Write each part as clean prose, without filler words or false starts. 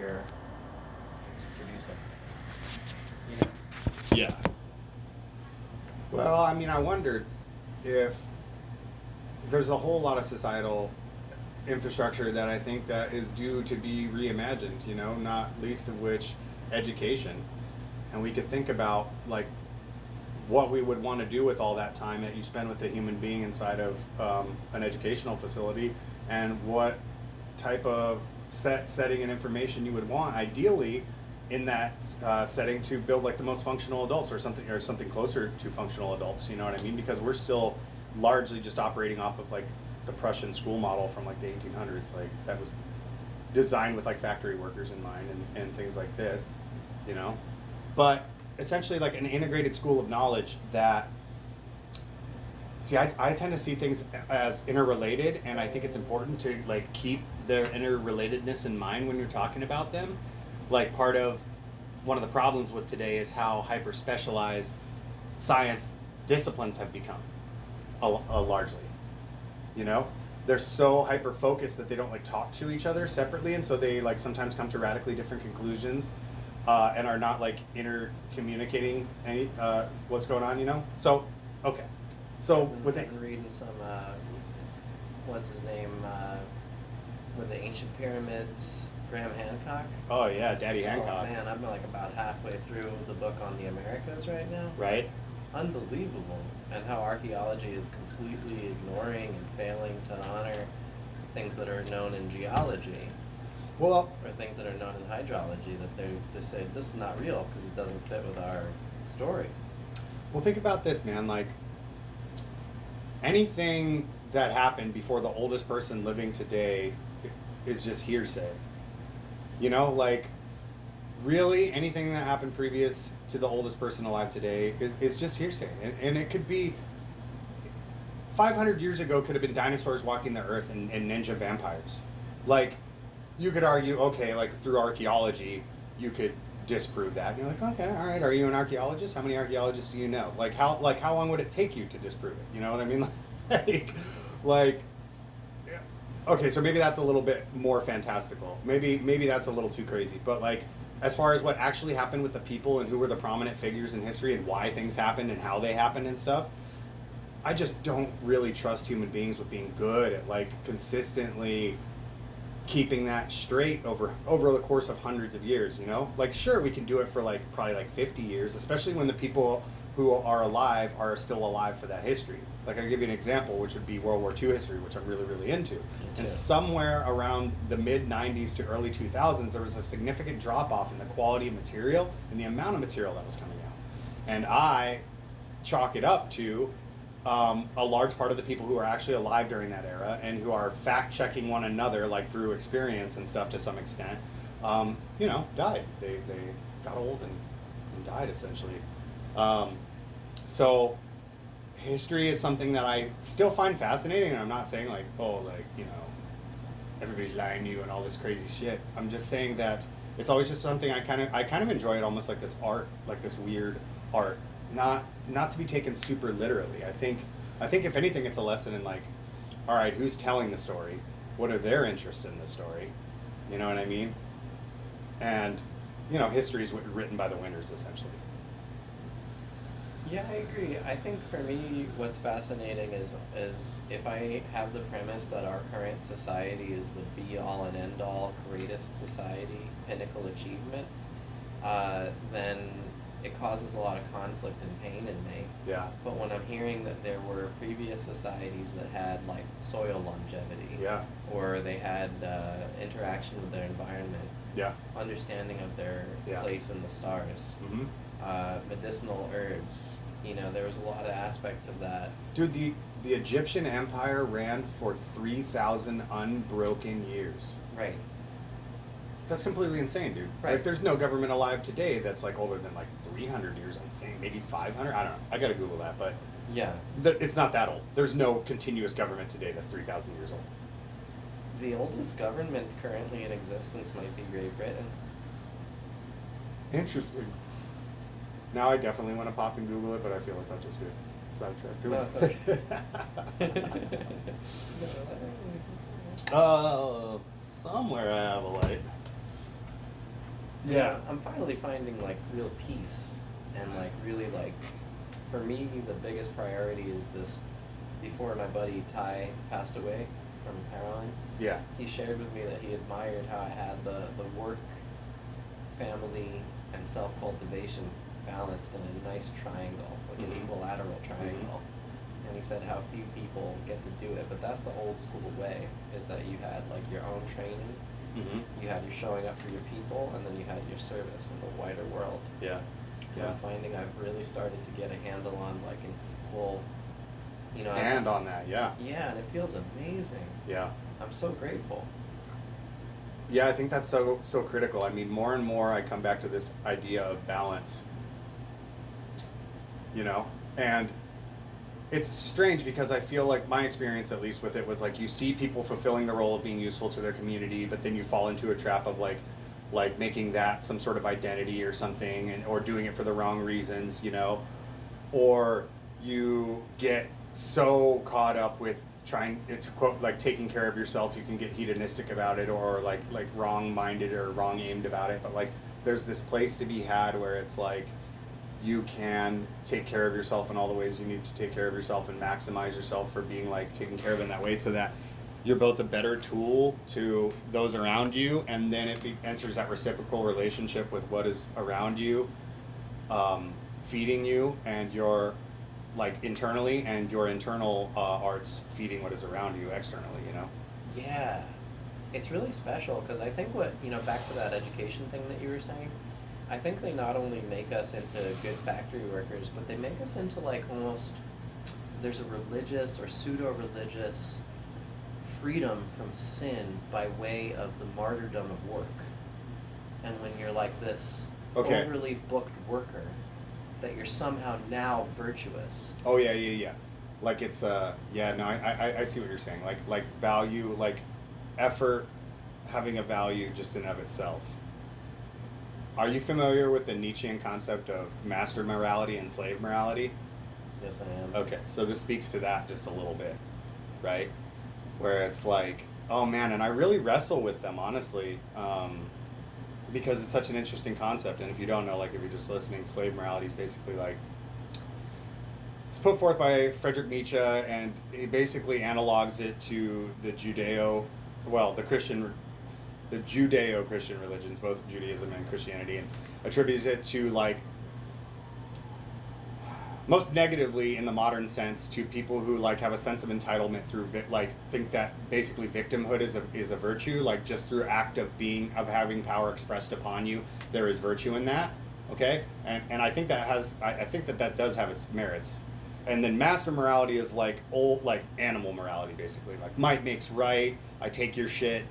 you're producing. You know? Yeah. Well, I mean, I wondered if there's a whole lot of societal infrastructure that I think that is due to be reimagined, not least of which education. And we could think about like what we would want to do with all that time that you spend with a human being inside of an educational facility, and what type of setting and information you would want, ideally, in that setting to build like the most functional adults, or something closer to functional adults. You know what I mean? Because we're still largely just operating off of like the Prussian school model from like the 1800s, like that was designed with like factory workers in mind and things like this, but essentially like an integrated school of knowledge that, see, I tend to see things as interrelated, and I think it's important to like keep their interrelatedness in mind when you're talking about them. Like part of one of the problems with today is how hyper specialized science disciplines have become, largely. They're so hyper focused that they don't like talk to each other separately, and so they like sometimes come to radically different conclusions, and are not like intercommunicating any what's going on. So okay, so with I've been reading some what's his name with the ancient pyramids, Graham Hancock. Oh yeah, Daddy Oh Hancock. man, I'm like about halfway through the book on the Americas right now. Right. Unbelievable. And how archaeology is completely ignoring and failing to honor things that are known in geology, Well, or things that are known in hydrology, that they say this is not real because it doesn't fit with our story. well, think about this, man. Like anything that happened before the oldest person living today is just hearsay. Like really anything that happened previous to the oldest person alive today is just hearsay. And it could be 500 years ago, could have been dinosaurs walking the earth and ninja vampires. Like, you could argue, okay, like through archaeology, you could disprove that. And you're like, okay, all right, are you an archaeologist? How many archaeologists do you know? Like how long would it take you to disprove it? You know what I mean? like, okay, so maybe that's a little bit more fantastical. Maybe that's a little too crazy. But like, as far as what actually happened with the people and who were the prominent figures in history and why things happened and how they happened and stuff, I just don't really trust human beings with being good at like consistently keeping that straight over the course of hundreds of years. Like, sure, we can do it for like probably like 50 years, especially when the people who are alive are still alive for that history. Like, I'll give you an example, which would be World War II history, which I'm really, really into. And somewhere around the mid-90s to early 2000s, there was a significant drop-off in the quality of material and the amount of material that was coming out. And I chalk it up to a large part of the people who are actually alive during that era and who are fact-checking one another, like through experience and stuff to some extent, died. They got old and died, essentially. So history is something that I still find fascinating, and I'm not saying like, everybody's lying to you and all this crazy shit. I'm just saying that it's always just something I kind of enjoy it, almost like this art, like this weird art, not to be taken super literally. I think if anything, it's a lesson in like, all right, who's telling the story? What are their interests in the story? You know what I mean? And history is written by the winners, essentially. Yeah, I agree. I think for me, what's fascinating is if I have the premise that our current society is the be-all and end-all, greatest society, pinnacle achievement, then it causes a lot of conflict and pain in me. Yeah. But when I'm hearing that there were previous societies that had like soil longevity, Yeah. or they had interaction with their environment, Yeah. understanding of their Yeah. place in the stars, Mm-hmm. medicinal herbs, there was a lot of aspects of that. Dude, the Egyptian Empire ran for 3,000 unbroken years. Right. That's completely insane, dude. Right. Like, there's no government alive today that's like older than like 300 years, I think, maybe 500. I don't know. I gotta Google that, but Yeah. it's not that old. There's no continuous government today that's 3,000 years old. The oldest government currently in existence might be Great Britain. Interesting. Now I definitely want to pop and Google it, but I feel like I'll just get sidetracked. No, it's okay. Somewhere I have a light. Yeah. I'm finally finding like real peace, and like really like, for me the biggest priority is this. Before my buddy Ty passed away from heroin, Yeah. he shared with me that he admired how I had the work, family, and self-cultivation balanced in a nice triangle, like an equilateral triangle. And he said how few people get to do it, but that's the old school way, is that you had like your own training, you had your showing up for your people, and then you had your service in the wider world. Yeah. And I'm finding I've really started to get a handle on like an equal, you know. And on that, yeah. Yeah, and it feels amazing. Yeah. I'm so grateful. Yeah, I think that's so critical. I mean, more and more I come back to this idea of balance. You know? And it's strange because I feel like my experience, at least with it, was like you see people fulfilling the role of being useful to their community, but then you fall into a trap of like making that some sort of identity or something, and or doing it for the wrong reasons, you know? Or you get so caught up with trying to quote like taking care of yourself, you can get hedonistic about it, or like wrong-minded or wrong-aimed about it. But like there's this place to be had where it's like you can take care of yourself in all the ways you need to take care of yourself and maximize yourself for being like taken care of in that way, so that you're both a better tool to those around you, and then it enters that reciprocal relationship with what is around you, feeding you, and your like internally, and your internal arts feeding what is around you externally, you know? Yeah. It's really special because I think what, you know, back to that education thing that you were saying, I think they not only make us into good factory workers, but they make us into like almost, there's a religious or pseudo-religious freedom from sin by way of the martyrdom of work. And when you're like this overly booked worker, that you're somehow now virtuous. Oh yeah. Like it's yeah, no, I see what you're saying. Like value, like effort having a value just in and of itself. Are you familiar with the Nietzschean concept of master morality and slave morality? Yes, I am. Okay, so this speaks to that just a little bit, right? Where it's like, oh man, and I really wrestle with them, honestly, because it's such an interesting concept. And if you don't know, like if you're just listening, slave morality is basically like, it's put forth by Friedrich Nietzsche, and he basically analogs it to the Judeo-Christian religions, both Judaism and Christianity, and attributes it to like, most negatively in the modern sense, to people who like have a sense of entitlement through like think that basically victimhood is a virtue, like just through act of having power expressed upon you, there is virtue in that. Okay, and I think I think that does have its merits. And then master morality is like old, like animal morality, basically, like might makes right. I take your shit.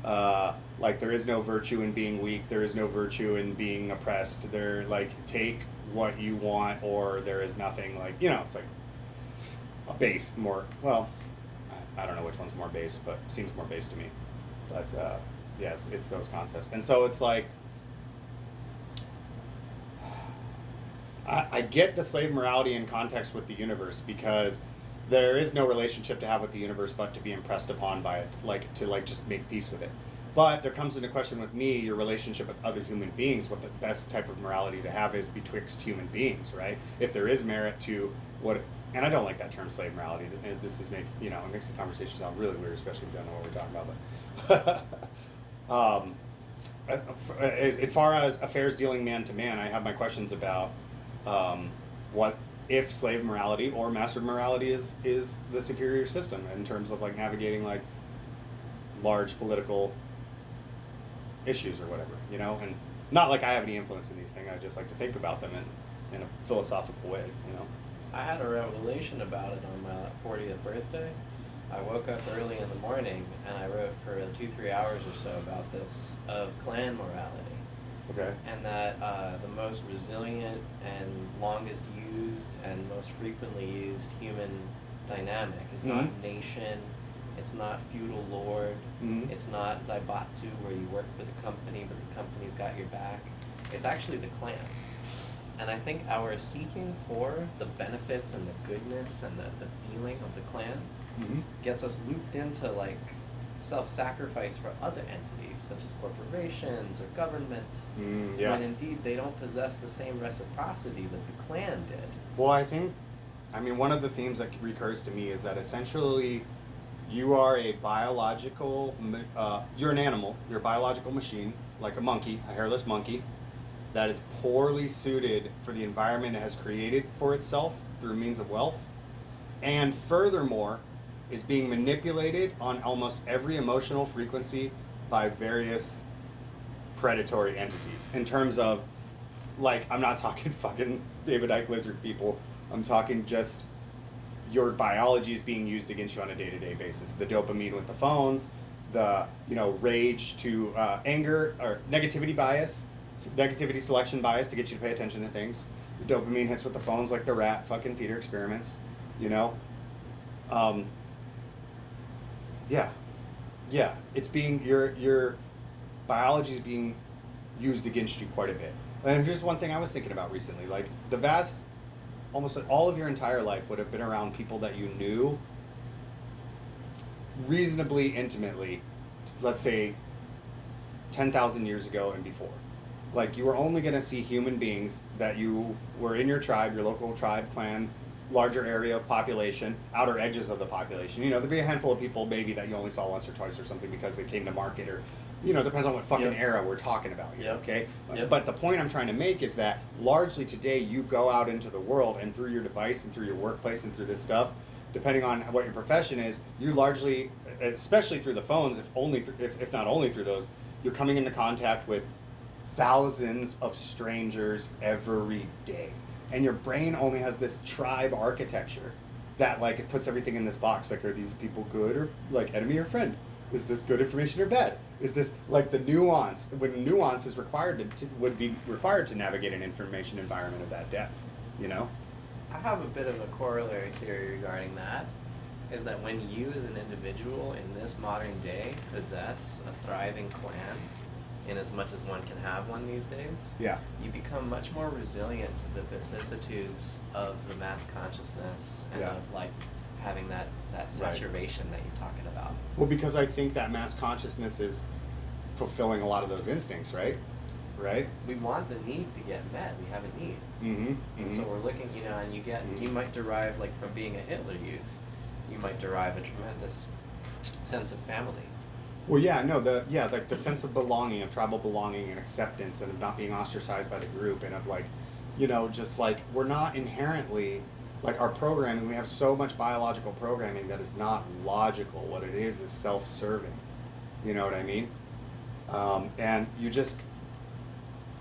Like there is no virtue in being weak. There is no virtue in being oppressed. There, like, take what you want, or there is nothing. Like, you know, it's like a base more. Well, I don't know which one's more base, but it seems more base to me. But yeah, it's those concepts. And so it's like, I get the slave morality in context with the universe, because there is no relationship to have with the universe but to be impressed upon by it, like to like just make peace with it. But there comes into question with me your relationship with other human beings. What the best type of morality to have is betwixt human beings, right? If there is merit to what, and I don't like that term slave morality. This is it makes the conversation sound really weird, especially if you don't know what we're talking about. But as far as affairs dealing man to man, I have my questions about what if slave morality or master morality is the superior system in terms of like navigating like large political issues or whatever, you know. And not like I have any influence in these things, I just like to think about them in a philosophical way, you know. I had a revelation about it on my 40th birthday. I woke up early in the morning and I wrote for 2-3 hours or so about this, of clan morality. Okay. And that the most resilient and longest used and most frequently used human dynamic is not nation, it's not feudal lord, it's not zaibatsu where you work for the company but the company's got your back. It's actually the clan. And I think our seeking for the benefits and the goodness and the feeling of the clan gets us looped into like self-sacrifice for other entities, such as corporations or governments, Yeah. when indeed they don't possess the same reciprocity that the clan did. Well, I mean, one of the themes that recurs to me is that essentially you are a you're an animal, you're a biological machine, like a monkey, a hairless monkey, that is poorly suited for the environment it has created for itself through means of wealth, and furthermore, is being manipulated on almost every emotional frequency by various predatory entities. In terms of, like, I'm not talking fucking David Icke lizard people, I'm talking just your biology is being used against you on a day-to-day basis. The dopamine with the phones, the rage to anger or negativity bias, negativity selection bias to get you to pay attention to things. The dopamine hits with the phones like the rat fucking feeder experiments, yeah, it's being your biology is being used against you quite a bit. And here's one thing I was thinking about recently, like almost all of your entire life would have been around people that you knew reasonably intimately, let's say 10,000 years ago and before. Like, you were only going to see human beings that you were in your tribe, your local tribe, clan, larger area of population, outer edges of the population. There'd be a handful of people maybe that you only saw once or twice or something because they came to market, or depends on what fucking era we're talking about here, okay? But the point I'm trying to make is that largely today you go out into the world, and through your device and through your workplace and through this stuff, depending on what your profession is, you largely, especially through the phones, if not only through those, you're coming into contact with thousands of strangers every day. And your brain only has this tribe architecture that, like, it puts everything in this box. Like, are these people good, or like enemy or friend? Is this good information or bad? Is this like the nuance? When nuance is would be required to navigate an information environment of that depth, I have a bit of a corollary theory regarding that, is that when you as an individual in this modern day possess a thriving clan, in as much as one can have one these days, you become much more resilient to the vicissitudes of the mass consciousness and of, like, having that saturation that you're talking about. Well, because I think that mass consciousness is fulfilling a lot of those instincts, right? We want the need to get met. We have a need. And so we're looking, and you might derive, like, from being a Hitler youth, you might derive a tremendous sense of family. Well, like the sense of belonging, of tribal belonging and acceptance, and of not being ostracized by the group, and of, like, just like, we're not inherently, like, our programming, we have so much biological programming that is not logical. What it is self-serving. You know what I mean? And you just,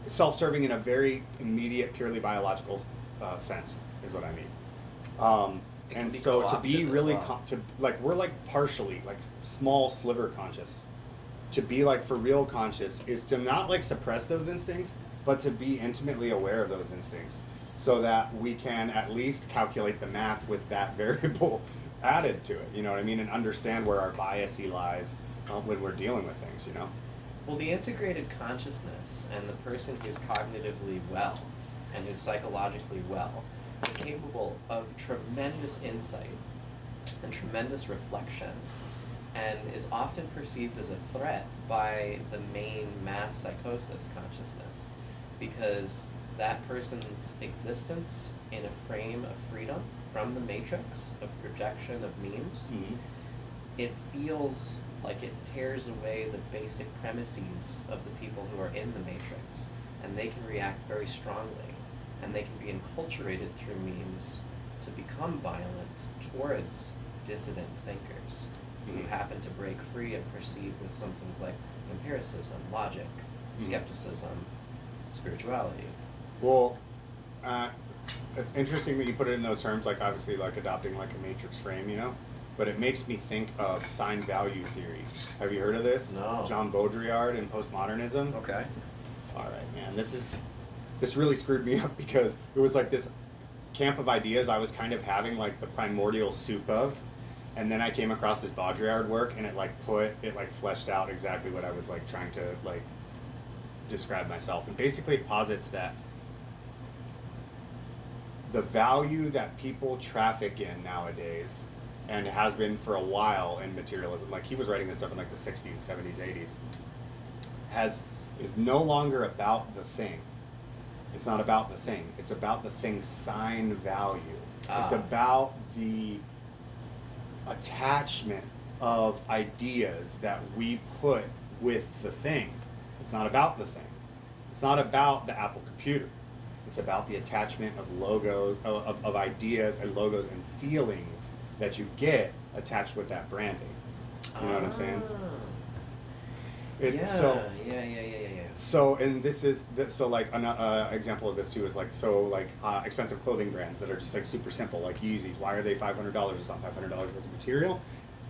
self-serving in a very immediate, purely biological sense is what I mean. And so to be really, we're like partially, like, small sliver conscious. To be, like, for real conscious is to not, like, suppress those instincts, but to be intimately aware of those instincts, so that we can at least calculate the math with that variable added to it, you know what I mean? And understand where our bias lies when we're dealing with things, Well, the integrated consciousness and the person who's cognitively well and who's psychologically well is capable of tremendous insight and tremendous reflection, and is often perceived as a threat by the main mass psychosis consciousness, because that person's existence in a frame of freedom from the matrix of projection of memes, it feels like it tears away the basic premises of the people who are in the matrix, and they can react very strongly. And they can be enculturated through memes to become violent towards dissident thinkers who happen to break free and perceive with some things like empiricism, logic, skepticism, spirituality. Well, it's interesting that you put it in those terms, like, obviously, like, adopting, like, a matrix frame, but it makes me think of sign value theory. Have you heard of this? No. John Baudrillard and postmodernism? Okay. All right, man. This really screwed me up, because it was like this camp of ideas I was kind of having, like, the primordial soup of, and then I came across this Baudrillard work, and it fleshed out exactly what I was, like, trying to, like, describe myself. And basically it posits that the value that people traffic in nowadays and has been for a while in materialism. Like he was writing this stuff in like the 60s, 70s, 80s. Is no longer about the thing. It's not about the thing. It's about the thing's sign value. It's about the attachment of ideas that we put with the thing. It's not about the thing. It's not about the Apple computer. It's about the attachment of logos, of ideas and logos and feelings that you get attached with that branding. You know what I'm saying? Yeah. So, and this is so like an example of this too is like expensive clothing brands that are just like super simple, like Yeezys. Why are they $500? It's not $500 worth of material.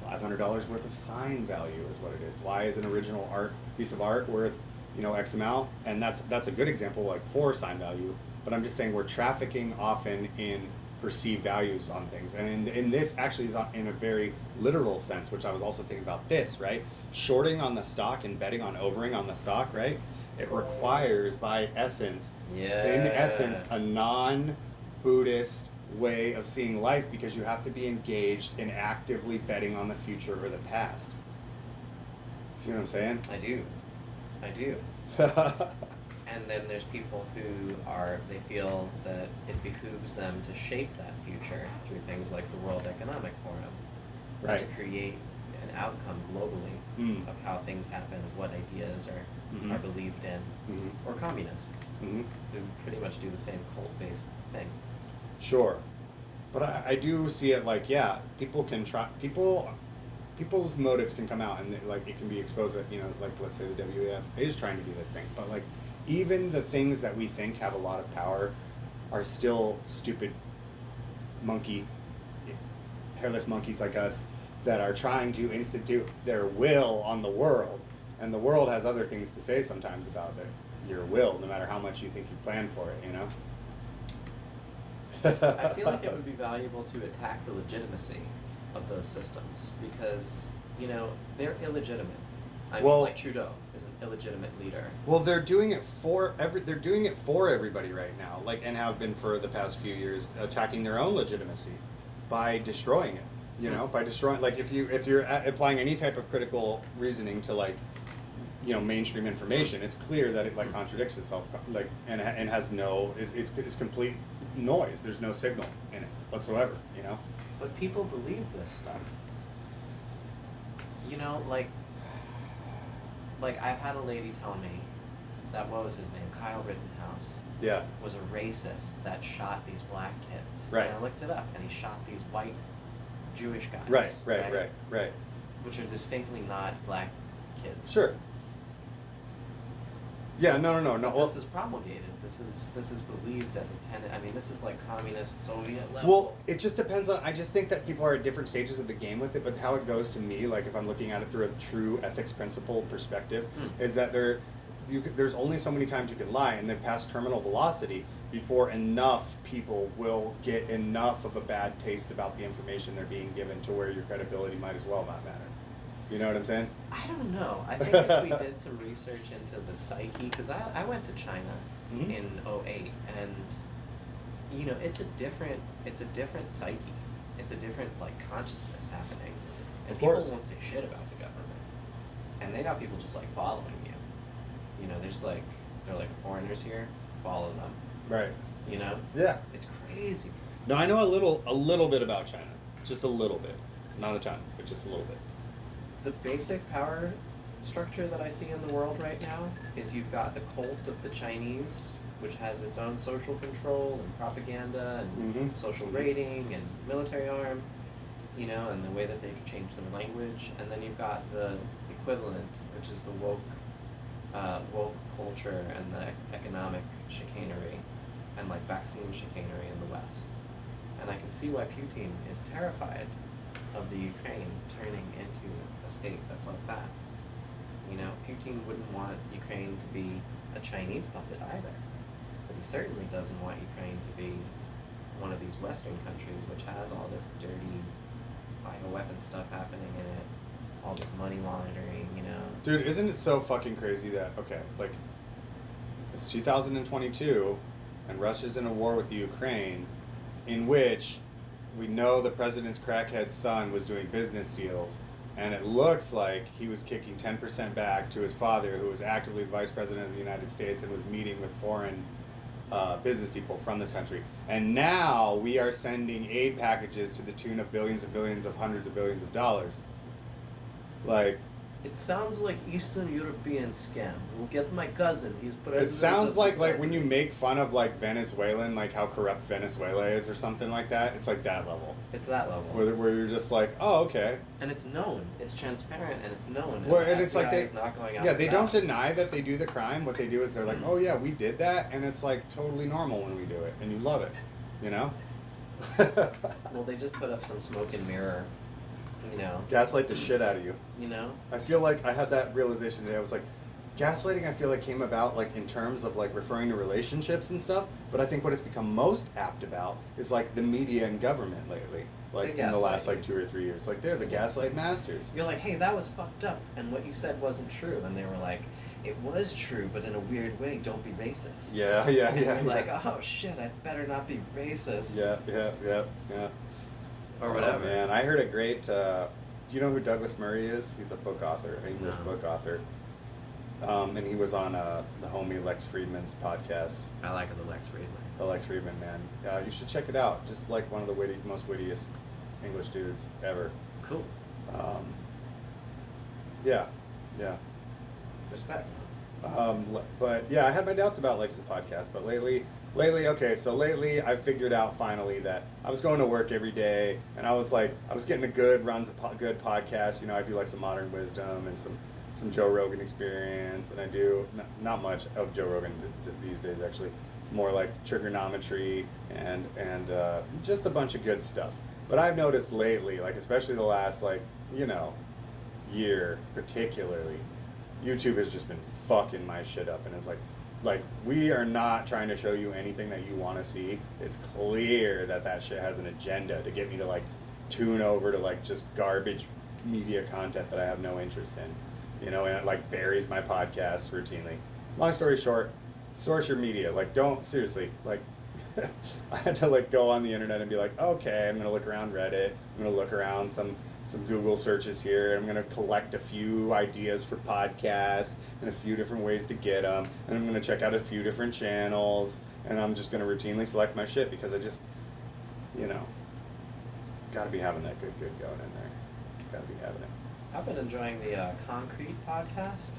$500 worth of sign value is what it is. Why is an original piece of art worth, X amount? And that's a good example like for sign value. But I'm just saying we're trafficking often in perceived values on things, and in this actually is in a very literal sense, which I was also thinking about this, right? Shorting on the stock and betting on overing on the stock, right? It requires in essence, a non-Buddhist way of seeing life, because you have to be engaged in actively betting on the future or the past. See what I'm saying? I do. And then there's people who they feel that it behooves them to shape that future through things like the World Economic Forum, right? To create an outcome globally of how things happen, of what ideas are believed in, or communists who pretty much do the same cult-based thing. Sure, but I do see it like, people can try, people's motives can come out, and it can be exposed that, like let's say the WEF is trying to do this thing, but like even the things that we think have a lot of power are still stupid hairless monkeys like us that are trying to institute their will on the world, and the world has other things to say sometimes about your will, no matter how much you think you planned for it, I feel like it would be valuable to attack the legitimacy of those systems, because they're illegitimate. Like Trudeau is an illegitimate leader. Well, they're doing it for everybody right now, and have been for the past few years, attacking their own legitimacy by destroying it. By destroying, if you're applying any type of critical reasoning to mainstream information, it's clear that it contradicts itself, and has it's complete noise. There's no signal in it whatsoever. But people believe this stuff. I've had a lady tell me that, what was his name, Kyle Rittenhouse, was a racist that shot these black kids. Right. And I looked it up, and he shot these white Jewish guys. Right. Which are distinctly not black kids. Sure. Yeah, no. This is promulgated. This is believed as a tenet. I mean, this is like communist Soviet level. Well, it just depends on. I just think that people are at different stages of the game with it. But how it goes to me, if I'm looking at it through a true ethics principle perspective, is that there's only so many times you can lie, and then past terminal velocity before enough people will get enough of a bad taste about the information they're being given to where your credibility might as well not matter. You know what I'm saying? I don't know. I think if we did some research into the psyche, because I went to China in 2008, and it's a different psyche. It's a different consciousness happening, and of people course won't say shit about the government, and they got people just following you. There's they're foreigners here, follow them. Right. Yeah. It's crazy. No, I know a little bit about China, just a little bit, not a ton, but just a little bit. The basic power structure that I see in the world right now is you've got the cult of the Chinese, which has its own social control and propaganda and social rating and military arm, and the way that they can change their language. And then you've got the equivalent, which is the woke culture and the economic chicanery and vaccine chicanery in the West. And I can see why Putin is terrified of the Ukraine turning into a state that's like that. Putin wouldn't want Ukraine to be a Chinese puppet either, but he certainly doesn't want Ukraine to be one of these Western countries which has all this dirty bioweapon stuff happening in it, all this money laundering, Dude, isn't it so fucking crazy that, it's 2022, and Russia's in a war with the Ukraine, in which we know the president's crackhead son was doing business deals, and it looks like he was kicking 10% back to his father, who was actively vice president of the United States and was meeting with foreign business people from this country. And now we are sending aid packages to the tune of billions and billions of hundreds of billions of dollars. Like, It sounds like Eastern European scam. We'll get my cousin. He's president. it sounds of like this when you country. make fun of like Venezuelan, like how corrupt Venezuela is or something like that. It's like that level It's that level. where you're just like, oh, okay. And it's known. It's transparent and it's known. Well, the and it's like FBI they, is not going out yeah, for they that. don't deny that they do the crime. What they do is they're like, oh yeah, we did that, and it's like totally normal when we do it, and you love it, you know. Well, they just put up some smoke and mirror, you know. Gaslight the shit out of you. You know. I feel like I had that realization today. I was like, gaslighting. I feel like came about like in terms of like referring to relationships and stuff. But I think what it's become most apt about is like the media and government lately. Like They in the last gaslight like you. 2 or 3 years, like they're the gaslight masters. You're like, hey, that was fucked up, and what you said wasn't true, and they were like, it was true, but in a weird way. Don't be racist. Yeah, yeah, yeah. You're yeah. like, oh shit, I better not be racist. Yeah, yeah, yeah, yeah. Or whatever. Oh, man, I heard a great. Do you know who Douglas Murray is? He's a book author, an English No. book author. And he was on the homie Lex Friedman's podcast. I like the Lex Friedman. The Lex Friedman, man. You should check it out. Just like one of the most wittiest English dudes ever. Cool. Yeah, yeah. Respect. But yeah, I had my doubts about Lex's podcast, but lately, okay, so lately I figured out finally that I was going to work every day, and I was getting a good runs of good podcasts. You know, I do like some Modern Wisdom and some Joe Rogan Experience, and I do not much of Joe Rogan these days actually. It's more like trigonometry and just a bunch of good stuff. But I've noticed lately, like especially the last year particularly, YouTube has just been fucking my shit up, and it's like we are not trying to show you anything that you want to see. It's clear that shit has an agenda to get me to like tune over to like just garbage media content that I have no interest in, you know, and it like buries my podcasts routinely. Long story short, source your media. Like, don't seriously like. I had to like go on the internet and be like, okay, I'm gonna look around Reddit. I'm gonna look around some Google searches here. I'm gonna collect a few ideas for podcasts and a few different ways to get them, and I'm gonna check out a few different channels, and I'm just gonna routinely select my shit because I just, gotta be having that good going in there. Gotta be having it. I've been enjoying the Concrete podcast.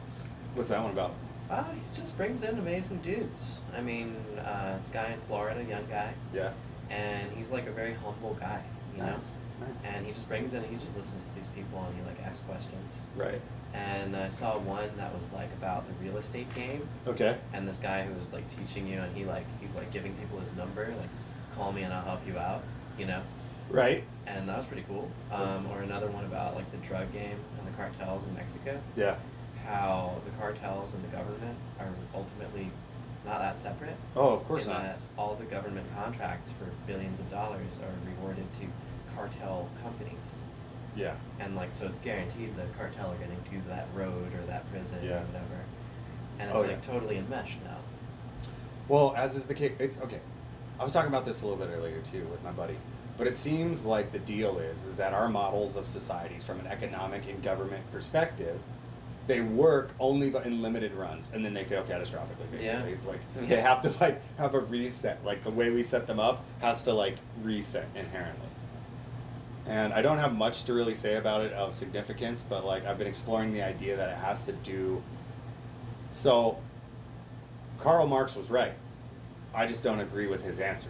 What's that one about? He just brings in amazing dudes. I mean, it's a guy in Florida, young guy, Yeah. and he's like a very humble guy, you know? Nice. And he just brings in, he just listens to these people and he like asks questions. Right. And I saw one that was like about the real estate game, Okay. and this guy who was like teaching you, and he's like giving people his number, like, call me and I'll help you out, you know? Right. And that was pretty cool. Or another one about like the drug game and the cartels in Mexico. Yeah. How the cartels and the government are ultimately not that separate. Oh, of course in not. That all the government contracts for billions of dollars are rewarded to cartel companies. Yeah. And like, so it's guaranteed the cartel are going to do that road or that prison Yeah. or whatever. And it's Oh, like yeah. totally enmeshed now. Well, as is the case, it's okay. I was talking about this a little bit earlier too with my buddy, but it seems like the deal is that our models of societies, from an economic and government perspective, they work only but in limited runs, and then they fail catastrophically. Basically, Yeah. it's like Yeah. they have to like have a reset. Like the way we set them up has to like reset inherently. And I don't have much to really say about it of significance, but like I've been exploring the idea that it has to do. So, Karl Marx was right. I just don't agree with his answer.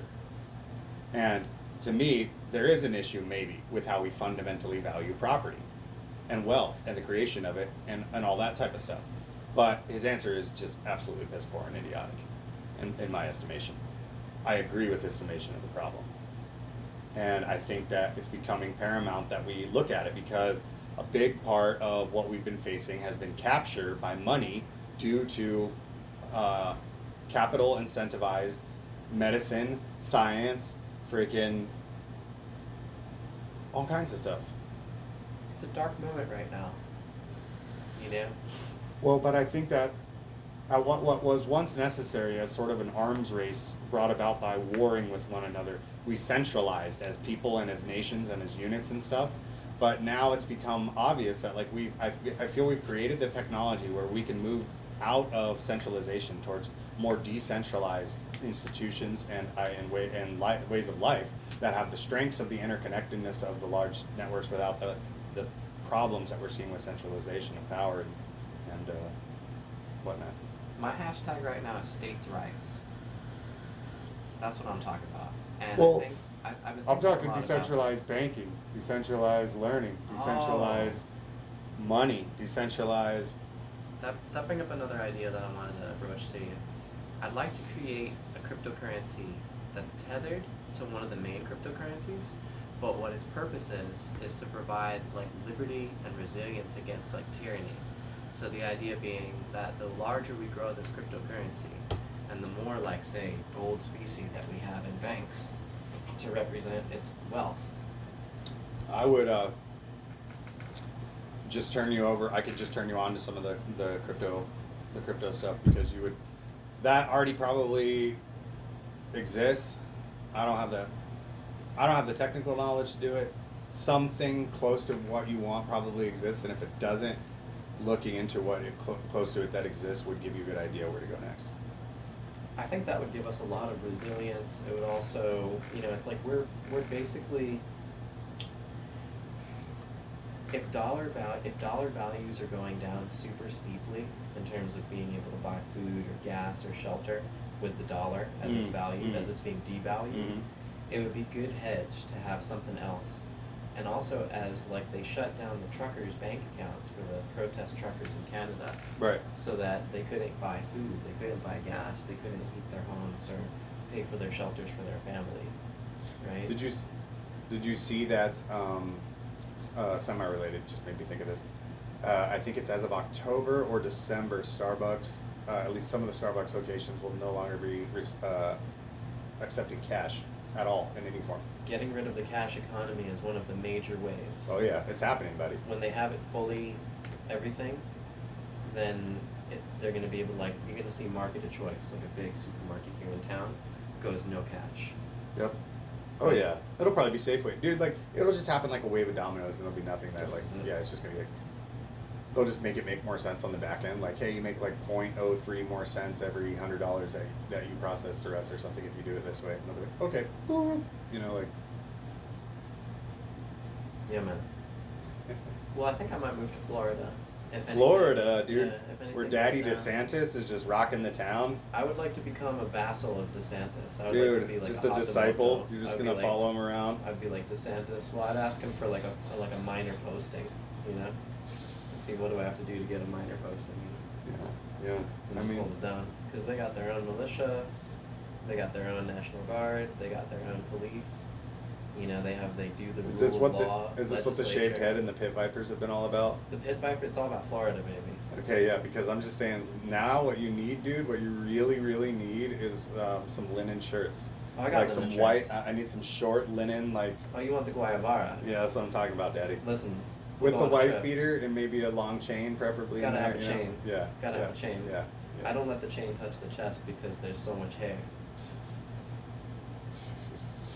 And to me, there is an issue maybe with how we fundamentally value property and wealth and the creation of it and all that type of stuff. But his answer is just absolutely piss poor and idiotic, in my estimation. I agree with his summation of the problem. And I think that it's becoming paramount that we look at it, because a big part of what we've been facing has been capture by money due to capital incentivized medicine, science, freaking all kinds of stuff. It's a dark moment right now. You know? Well, but I think that what was once necessary as sort of an arms race brought about by warring with one another, we centralized as people and as nations and as units and stuff. But now it's become obvious that like I feel we've created the technology where we can move out of centralization towards more decentralized institutions and ways of life that have the strengths of the interconnectedness of the large networks without the problems that we're seeing with centralization of power and whatnot. My hashtag right now is states' rights. That's what I'm talking about. And Well, I think I've been I'm thinking a talking lot about decentralized this. banking, decentralized learning, decentralized money, decentralized. That brings up another idea that I wanted to broach to you. I'd like to create a cryptocurrency that's tethered to one of the main cryptocurrencies, but what its purpose is to provide like liberty and resilience against like tyranny. So the idea being that the larger we grow this cryptocurrency, and the more like say gold specie that we have in banks to represent its wealth. I would just turn you over. I could just turn you on to some of the crypto stuff because you would. That already probably exists. I don't have the technical knowledge to do it. Something close to what you want probably exists, and if it doesn't, looking into what close to it that exists would give you a good idea where to go next. I think that would give us a lot of resilience. It would also, it's like we're basically, if dollar values are going down super steeply in terms of being able to buy food or gas or shelter with the dollar as its value, as it's being devalued, it would be good hedge to have something else. And also as like they shut down the truckers' bank accounts for the protest truckers in Canada, Right. so that they couldn't buy food, they couldn't buy gas, they couldn't heat their homes or pay for their shelters for their family, right? Did you see that? Semi-related, just made me think of this. I think it's as of October or December, Starbucks, at least some of the Starbucks locations will no longer be accepting cash at all in any form. Getting rid of the cash economy is one of the major ways. Oh yeah, it's happening, buddy. When they have it fully everything, then they're going to be able to, like, you're going to see market of choice, like a big supermarket here in town goes no cash. Yep. Oh yeah, it'll probably be Safeway, dude. Like it'll just happen like a wave of dominoes, and there'll be nothing that like it's just gonna be like they'll just make it make more sense on the back end. Like hey, you make like 0.03 more cents every $100 that you process through us or something if you do it this way. And they'll be like okay, like. Yeah, man. Well, I think I might move to Florida. Florida, dude, yeah, if anything where Daddy goes down. DeSantis is just rocking the town. I would like to become a vassal of DeSantis. I would Dude, like to be like just a a hot disciple. devoto. You're just I'd be gonna like- follow him around. I'd be like DeSantis. Well, I'd ask him for like a minor posting, and see what do I have to do to get a minor posting. Yeah. And I just mean, hold it down because they got their own militias, they got their own National Guard, they got their own police. They do the is rule this of what law. the shaved head and the pit vipers have been all about? The pit viper? It's all about Florida, baby. Okay, yeah, because I'm just saying now what you need, dude, what you really, really need is some linen shirts. Oh, I got like linen some white. shirts. I need some short linen, like. Oh, you want the Guayabara? Yeah, that's what I'm talking about, Daddy. Listen. With we'll the go on a wife trip. beater and maybe a long chain, preferably. Gotta in there, have a you know? chain. Yeah. Gotta yeah, have a chain. Yeah. I don't let the chain touch the chest because there's so much hair.